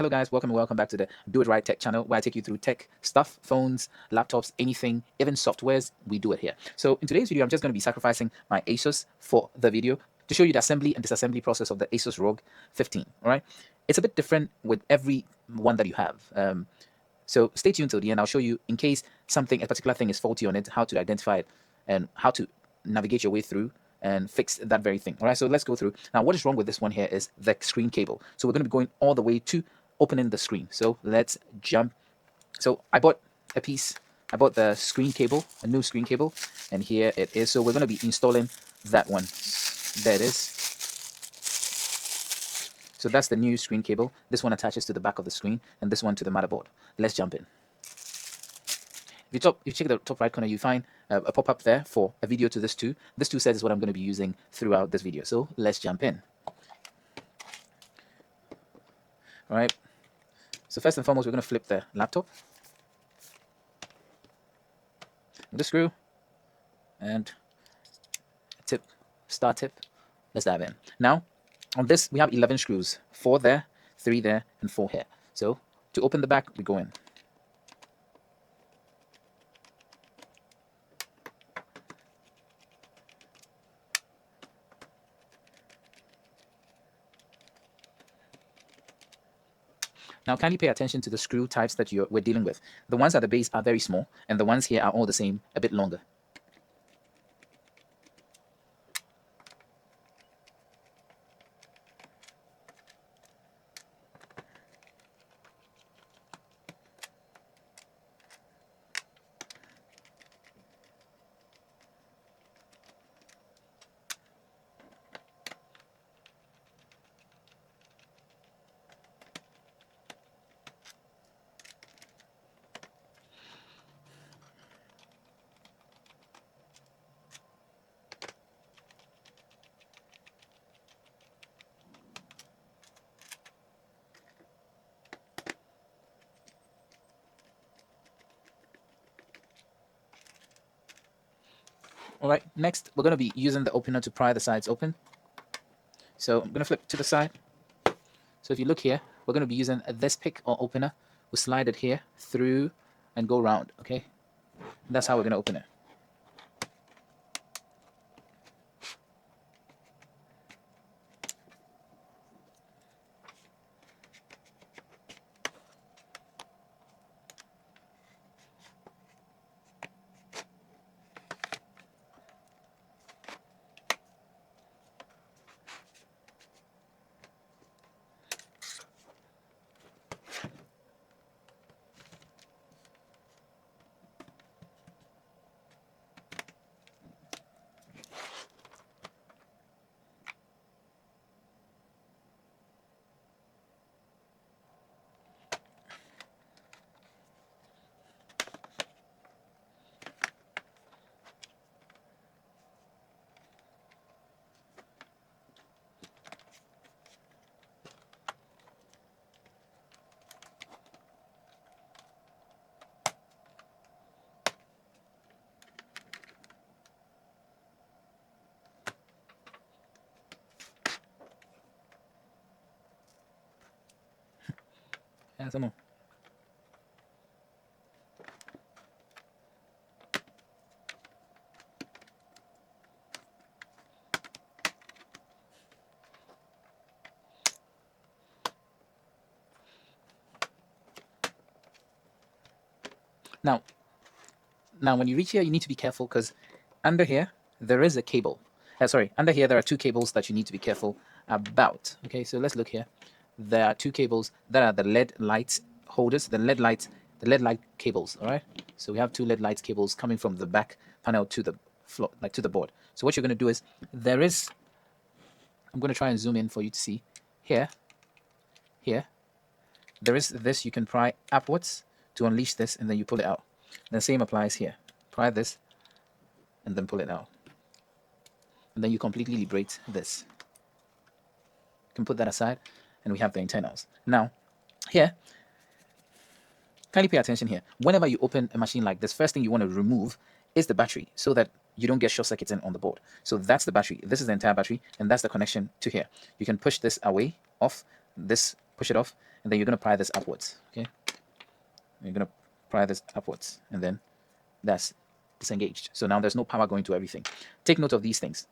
Hello guys, welcome back to the Do It Right Tech channel, where I take you through tech stuff, phones, laptops, anything, even softwares. We do it here. So in today's video, I'm just going to be sacrificing my ASUS for the video to show you the assembly and disassembly process of the ASUS ROG 15. All right, it's a bit different with every one that you have. So stay tuned till the end. I'll show you, in case a particular thing is faulty on it, how to identify it and how to navigate your way through and fix that very thing. All right, so let's go through. Now, what is wrong with this one here is the screen cable. So we're going to be going all the way to opening the screen. So let's jump. So I bought the screen cable, a new screen cable, and here it is. So we're going to be installing that one. There it is. So that's the new screen cable. This one attaches to the back of the screen, and this one to the motherboard. Let's jump in. If you check the top right corner, you find a pop-up there for a video to this too. This too says is what I'm going to be using throughout this video. So let's jump in. All right. So first and foremost, we're going to flip the laptop with the screw and a star tip. Let's dive in. Now, on this, we have 11 screws, 4 there, 3 there, and 4 here. So to open the back, we go in. Now, kindly pay attention to the screw types that we're dealing with. The ones at the base are very small, and the ones here are all the same, a bit longer. All right, next we're going to be using the opener to pry the sides open. So I'm going to flip to the side. So if you look here, we're going to be using this pick or opener. We'll slide it here through and go round, okay? And that's how we're going to open it. Yeah, some more. Now, when you reach here, you need to be careful because under here, there is a cable. Under here, there are 2 cables that you need to be careful about. Okay, so let's look here. There are 2 cables that are the LED light holders, the LED light cables, all right? So we have 2 LED light cables coming from the back panel to the floor, like to the board. So what you're going to do is, I'm going to try and zoom in for you to see. Here, there is this, you can pry upwards to unleash this, and then you pull it out. The same applies here. Pry this, and then pull it out. And then you completely liberate this. You can put that aside, and we have the internals. Now, here, kindly pay attention here. Whenever you open a machine like this, first thing you want to remove is the battery so that you don't get short circuits in on the board. So that's the battery. This is the entire battery, and that's the connection to here. You can push this away, off, this, push it off, and then you're going to pry this upwards. Okay, you're going to pry this upwards, and then that's disengaged. So now there's no power going to everything. Take note of these things.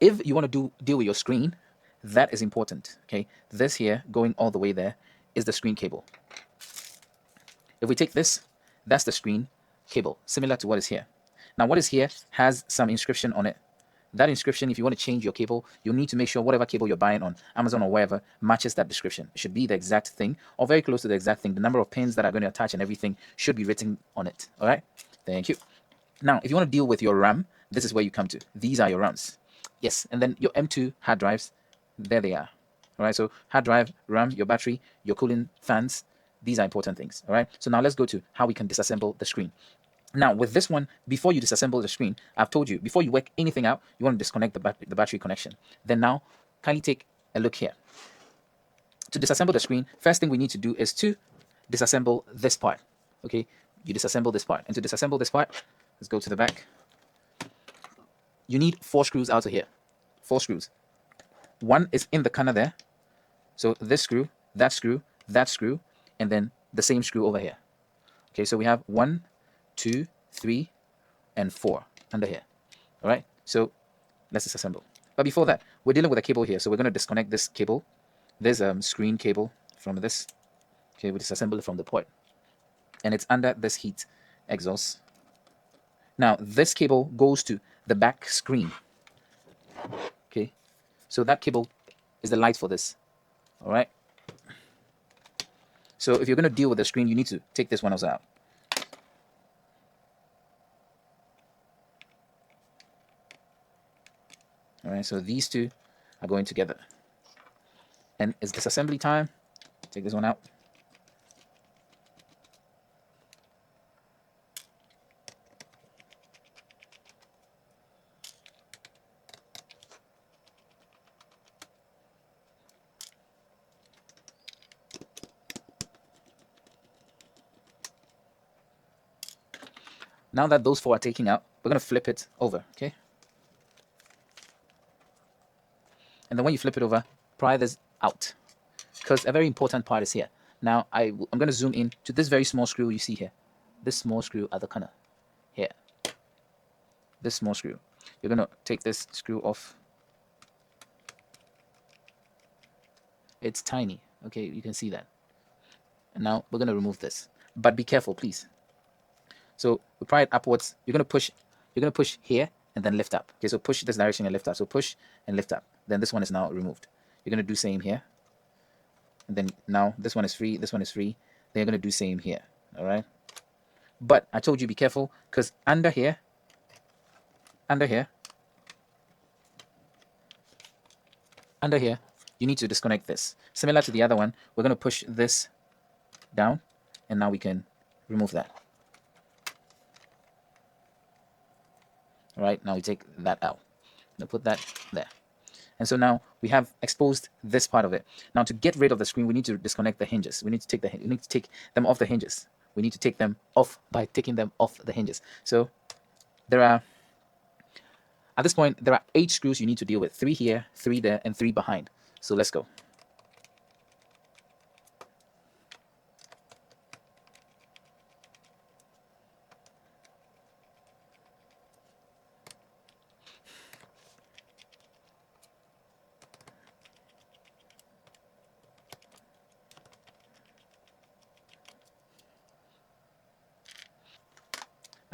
If you want to deal with your screen, that is important. Okay, this here going all the way there is the screen cable. If we take this, that's the screen cable, similar to what is here. Now what is here has some inscription on it. That inscription, if you want to change your cable, you'll need to make sure whatever cable you're buying on Amazon or wherever matches that description. It should be the exact thing or very close to the exact thing. The number of pins that are going to attach and everything should be written on it. All right, thank you. Now, if you want to deal with your RAM, this is where you come to. These are your RAMs. Yes, and then your M2 hard drives, there they are. All right, so hard drive, RAM, your battery, your cooling fans, these are important things. All right, so now let's go to how we can disassemble the screen. Now, with this one, before you disassemble the screen, I've told you, before you work anything out, you want to disconnect the battery connection. Then now, kindly take a look here. To disassemble the screen, first thing we need to do is to disassemble this part. Okay, you disassemble this part. And to disassemble this part, let's go to the back. You need 4 screws out of here. 4 screws. One is in the corner there. So this screw, that screw, and then the same screw over here. Okay, so we have 1, 2, 3, and 4 under here. All right, so let's disassemble. But before that, we're dealing with a cable here. So we're going to disconnect this cable. There's a screen cable from this. Okay, we disassemble it from the port. And it's under this heat exhaust. Now, this cable goes to the back screen. Okay, so that cable is the light for this. All right. So if you're going to deal with the screen, you need to take this one also out. All right, so these two are going together. And it's disassembly time. Take this one out. Now that those 4 are taken out, we're going to flip it over, okay? And then when you flip it over, pry this out, because a very important part is here. Now, I'm going to zoom in to this very small screw you see here. This small screw at the corner, here. This small screw. You're going to take this screw off. It's tiny, okay? You can see that. And now we're going to remove this. But be careful, please. So we pry it upwards. You're going to push here and then lift up. Okay, so push this direction and lift up. So push and lift up. Then this one is now removed. You're going to do same here. And then now this one is free, this one is free. Then you're going to do same here. All right. But I told you be careful, because under here, you need to disconnect this. Similar to the other one, we're going to push this down, and now we can remove that. All right, now we take that out. I'm going to put that there. And so now we have exposed this part of it. Now to get rid of the screen, we need to disconnect the hinges. We need to take them off the hinges. We need to take them off by taking them off the hinges. So at this point, there are 8 screws you need to deal with. 3 here, 3 there, and 3 behind. So let's go.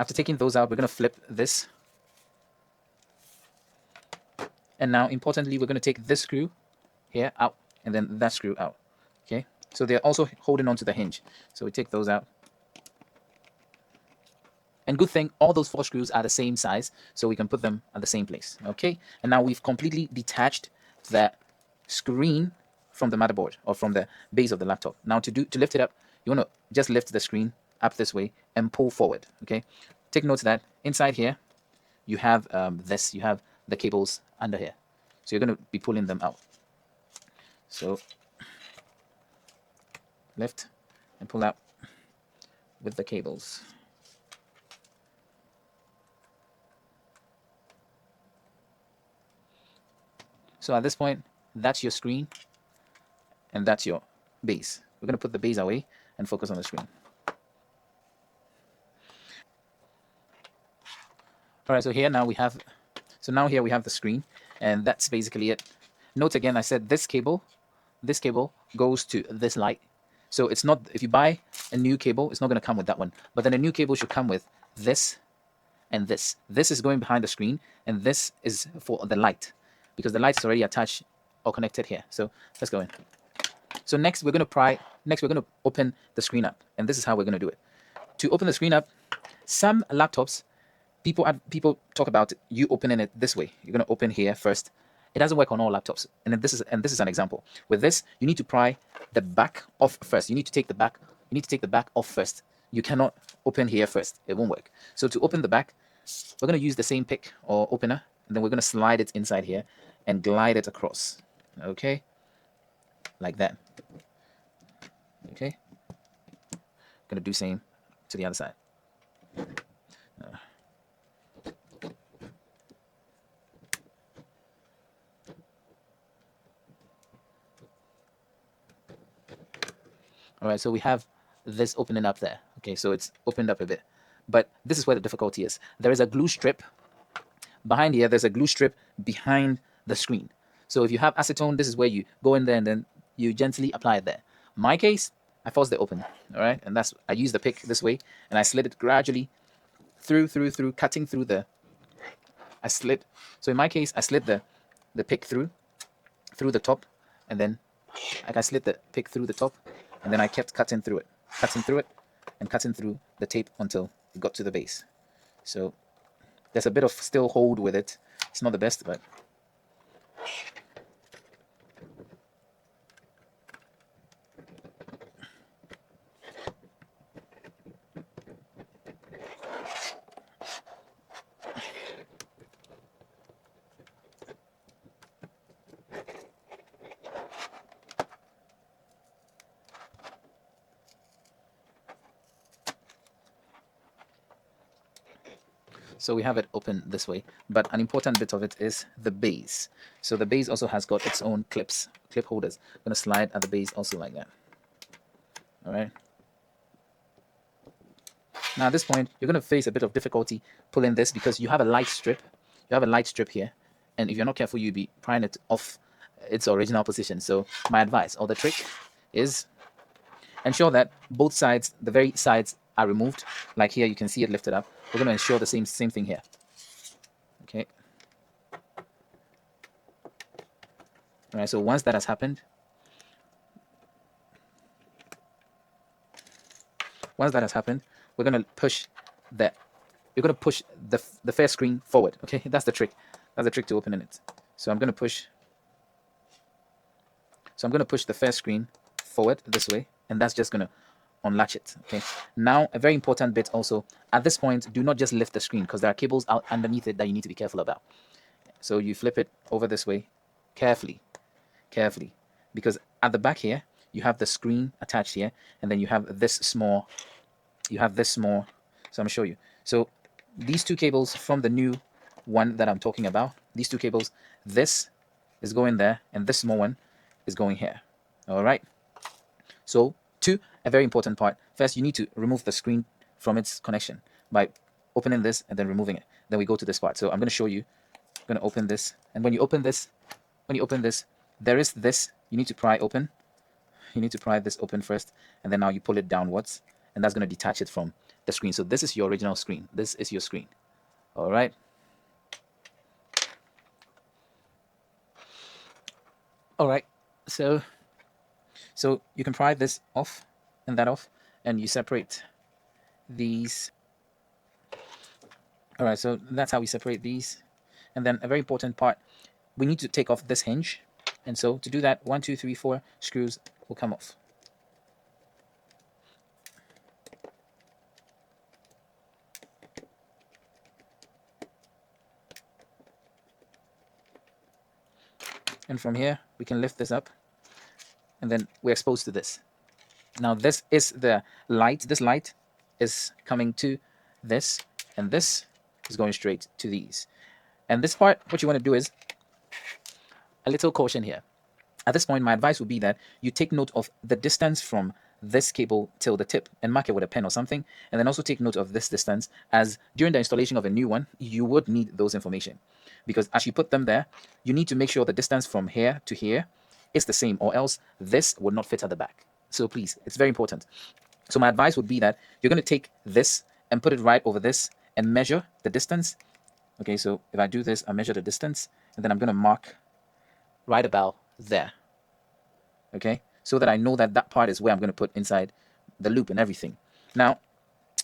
After taking those out, we're going to flip this. And now, importantly, we're going to take this screw here out, and then that screw out. Okay, so they're also holding on to the hinge. So we take those out. And good thing, all those 4 screws are the same size, so we can put them at the same place. Okay, and now we've completely detached the screen from the motherboard or from the base of the laptop. Now to lift it up, you want to just lift the screen up this way and pull forward. Okay, take note that inside here you have you have the cables under here, so you're going to be pulling them out. So lift and pull out with the cables. So at this point, that's your screen and that's your base. We're going to put the base away and focus on the screen. All right, so here now we have, here we have the screen, and that's basically it. Note again, I said this cable goes to this light. So it's not, if you buy a new cable, it's not going to come with that one. But then a new cable should come with this and this. This is going behind the screen, and this is for the light, because the light is already attached or connected here. So let's go in. So next we're going to open the screen up, and this is how we're going to do it. To open the screen up, some laptops, people talk about you opening it this way. You're going to open here first. It doesn't work on all laptops, and then this is an example. With this, you need to pry the back off first. You need to take the back off first. You cannot open here first. It won't work. So to open the back, we're going to use the same pick or opener, and then we're going to slide it inside here and glide it across. Okay, like that. Okay, going to do same to the other side. All right, so we have this opening up there. Okay, so it's opened up a bit, but this is where the difficulty is. There is a glue strip behind here. There's a glue strip behind the screen. So if you have acetone, this is where you go in there and then you gently apply it there. In my case, I forced it open. All right, and I use the pick this way, and I slid it gradually through, cutting through the. So in my case, I slid the pick through the top, and then I slid the pick through the top. And then I kept cutting through it, and cutting through the tape until it got to the base. So there's a bit of still hold with it. It's not the best, but so we have it open this way. But an important bit of it is the base. So the base also has got its own clip holders. I'm going to slide at the base also like that. All right. Now at this point, you're going to face a bit of difficulty pulling this because you have a light strip. You have a light strip here. And if you're not careful, you'll be prying it off its original position. So my advice or the trick is ensure that both sides, the very sides, are removed. Like here, you can see it lifted up. We're going to ensure the same thing here. Okay. All right. So once that has happened, we're going to push that. You're going to push the first screen forward. Okay, that's the trick. That's the trick to opening it. So I'm going to push. So I'm going to push the first screen forward this way, and that's just going to unlatch it. Okay. Now a very important bit also. At this point, do not just lift the screen because there are cables out underneath it that you need to be careful about. So you flip it over this way, carefully, because at the back here you have the screen attached here, and then you have this small. So I'm going to show you. So these two cables from the new one that I'm talking about, these two cables, this is going there, and this small one is going here. All right. So a very important part. First, you need to remove the screen from its connection by opening this and then removing it. Then we go to this part. So I'm going to show you. I'm going to open this, and when you open this, there is this. You need to pry open. You need to pry this open first, and then now you pull it downwards, and that's going to detach it from the screen. So this is your original screen. This is your screen. All right. All right. So you can pry this off and that off, and you separate these. All right. So that's how we separate these. And then a very important part, we need to take off this hinge. And so to do that, 1, 2, 3, 4 screws will come off. And from here, we can lift this up, and then we're exposed to this. Now this is the light. This light is coming to this, and this is going straight to these. And this part, what you want to do is a little caution here. At this point, my advice would be that you take note of the distance from this cable till the tip and mark it with a pen or something, and then also take note of this distance, as during the installation of a new one, you would need those information, because as you put them there, you need to make sure the distance from here to here is the same, or else this would not fit at the back. So please, it's very important. So my advice would be that you're going to take this and put it right over this and measure the distance. Okay, so if I do this, I measure the distance, and then I'm going to mark right about there. Okay, so that I know that that part is where I'm going to put inside the loop and everything. Now,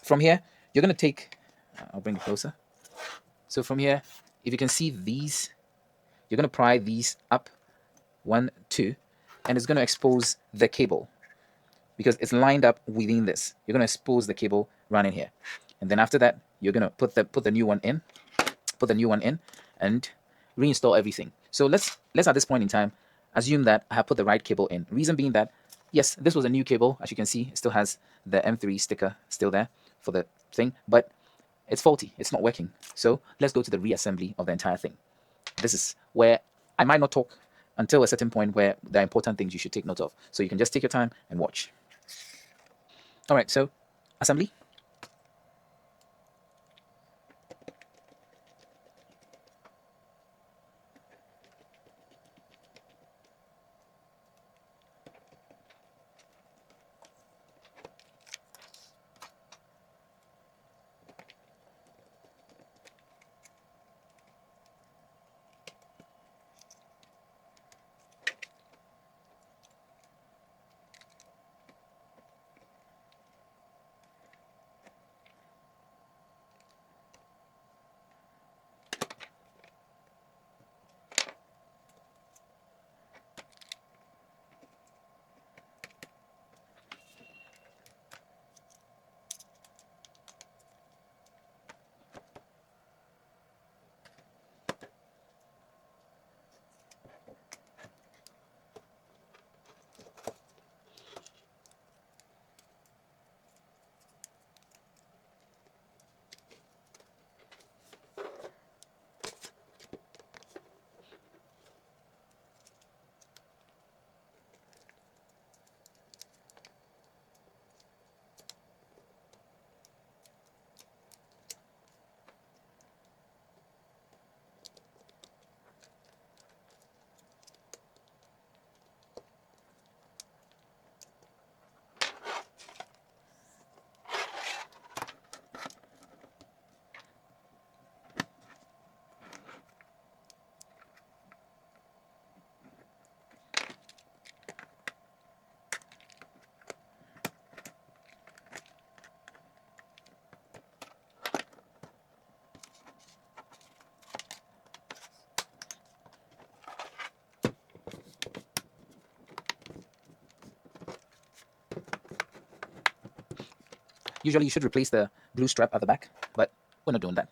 from here, you're going to take, I'll bring it closer. So from here, if you can see these, you're going to pry these up, 1, 2, and it's going to expose the cable because it's lined up within this. You're going to expose the cable running here. And then after that, you're going to put the new one in, and reinstall everything. So let's at this point in time assume that I have put the right cable in. Reason being that, yes, this was a new cable. As you can see, it still has the M3 sticker still there for the thing, but it's faulty. It's not working. So let's go to the reassembly of the entire thing. This is where I might not talk until a certain point where there are important things you should take note of. So you can just take your time and watch. All right, so assembly. Usually you should replace the blue strap at the back, but we're not doing that.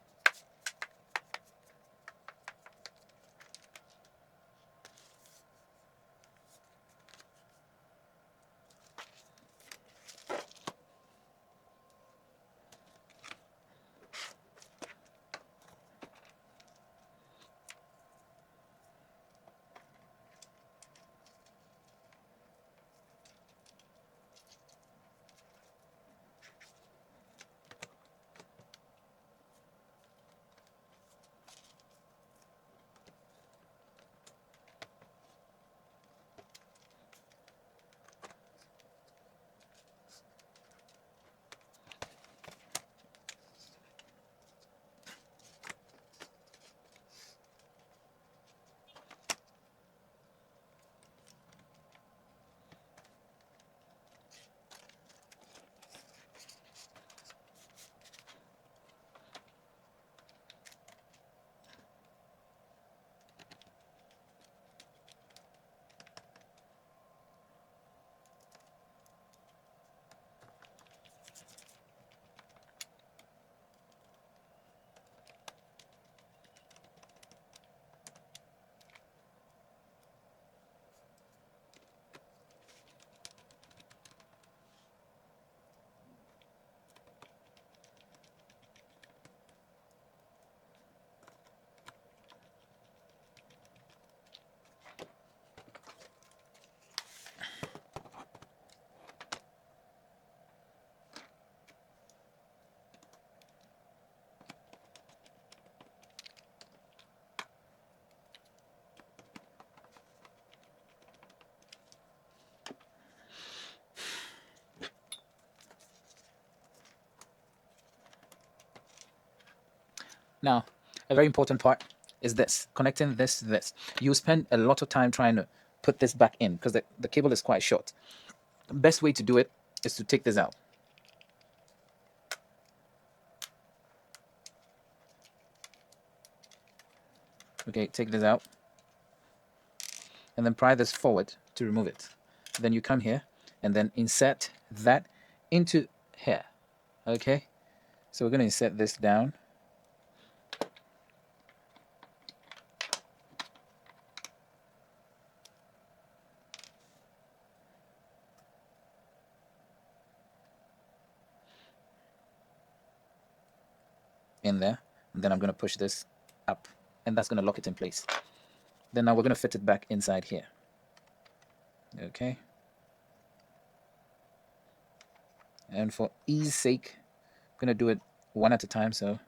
Now, a very important part is this, connecting this to this. You spend a lot of time trying to put this back in because the cable is quite short. The best way to do it is to take this out. Okay, take this out and then pry this forward to remove it. Then you come here and then insert that into here. Okay, so we're going to insert this down. In there, and then I'm going to push this up, and that's going to lock it in place. Then now we're going to fit it back inside here. Okay, and for ease sake, I'm going to do it one at a time. So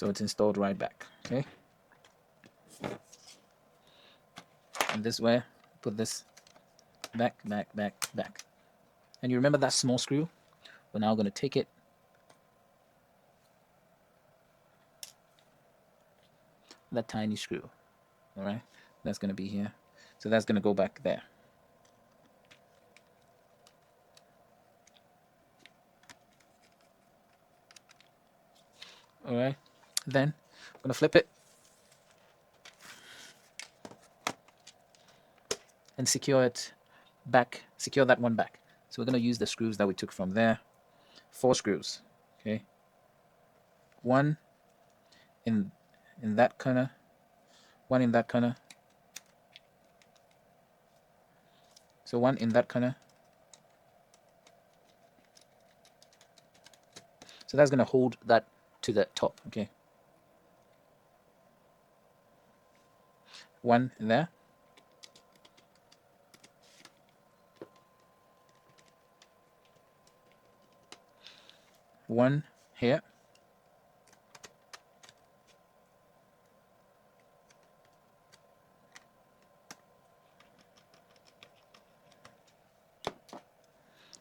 it's installed right back. Okay, and this way, put this back, and you remember that small screw? We're now going to take it, that tiny screw, all right, that's going to be here, so that's going to go back there. All right, then I'm going to flip it and secure it back, secure that one back. So we're going to use the screws that we took from there, 4 screws. Okay, one in that corner, one in that corner, so one in that corner. So that's going to hold that to the top. Okay, one in there, one here,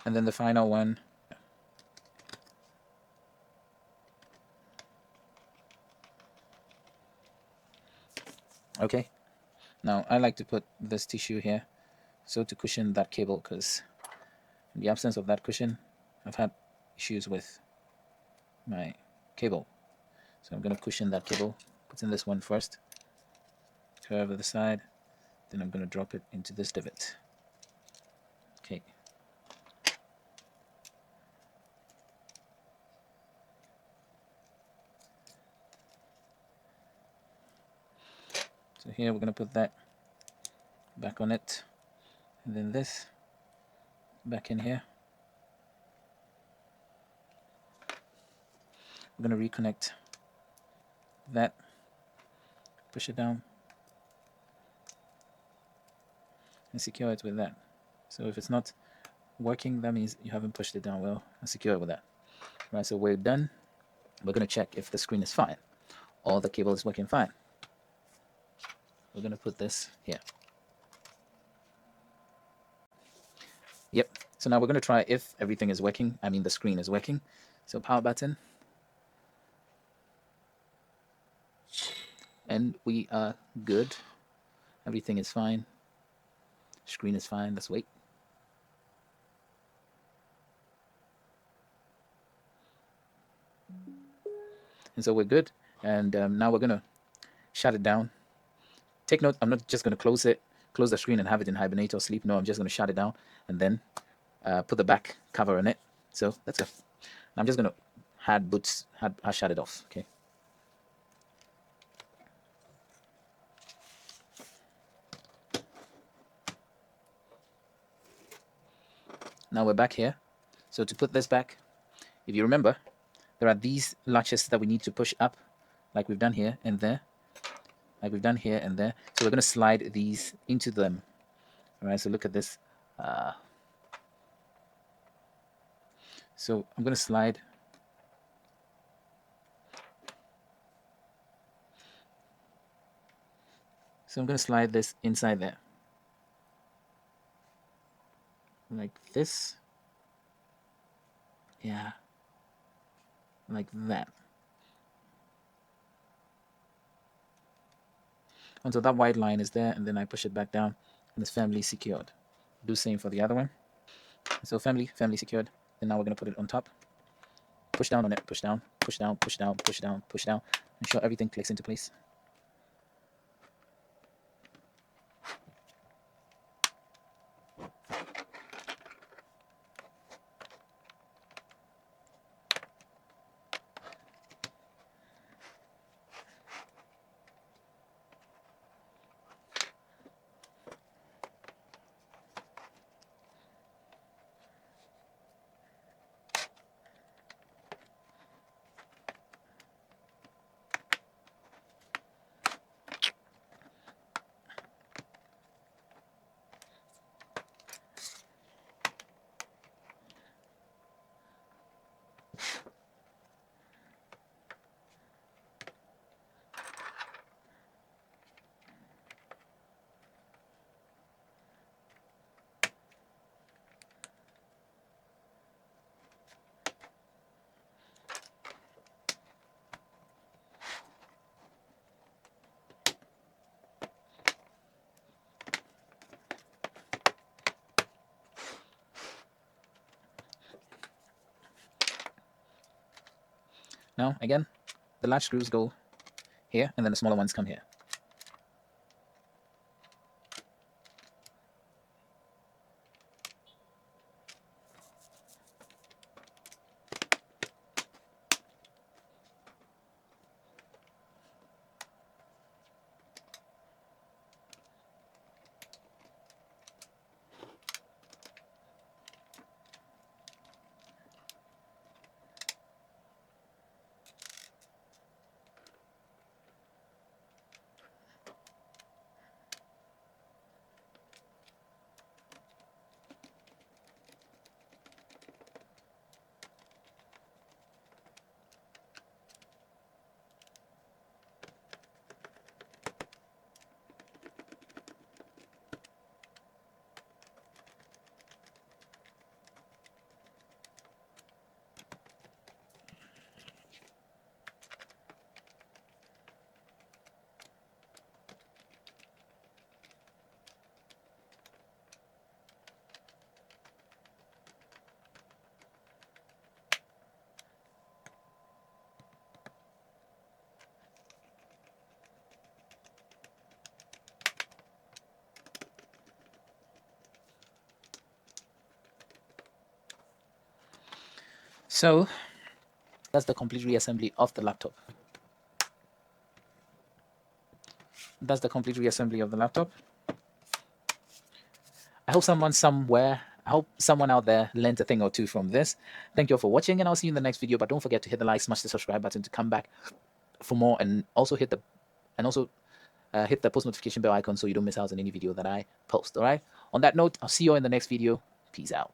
and then the final one. Okay, now I like to put this tissue here so to cushion that cable, because in the absence of that cushion I've had issues with my cable. So I'm going to cushion that cable, put in this one first, curve the side, then I'm going to drop it into this divot. Okay, so here we're going to put that back on it, and then this back in here. We're going to reconnect that, push it down, and secure it with that. So if it's not working, that means you haven't pushed it down well, and secure it with that. Right, so we're done. We're going to check if the screen is fine or the cable is working fine. We're going to put this here. Yep, so now we're going to try if everything is working. I mean the screen is working. So power button, and we are good. Everything is fine. Screen is fine. Let's wait. And so we're good. And now we're going to shut it down. Take note, I'm not just going to close the screen and have it in hibernate or sleep. No, I'm just going to shut it down and then put the back cover on it. So let's go. I'm just going to shut it off. Okay. Now we're back here. So to put this back, if you remember, there are these latches that we need to push up, like we've done here and there, like we've done here and there. So we're going to slide these into them. All right, so look at this. So I'm going to slide. So I'm going to slide this inside there. Like this. Yeah. Like that. Until that white line is there, and then I push it back down, and it's firmly secured. Do same for the other one. So firmly secured. And now we're going to put it on top. Push down on it, push down, push down, push down, push down, push down. Ensure everything clicks into place. Now, again, the large screws go here, and then the smaller ones come here. So that's the complete reassembly of the laptop. That's the complete reassembly of the laptop. I hope someone out there learned a thing or two from this. Thank you all for watching, and I'll see you in the next video. But don't forget to hit the like, smash the subscribe button to come back for more, and also hit the post notification bell icon so you don't miss out on any video that I post. All right. On that note, I'll see you all in the next video. Peace out.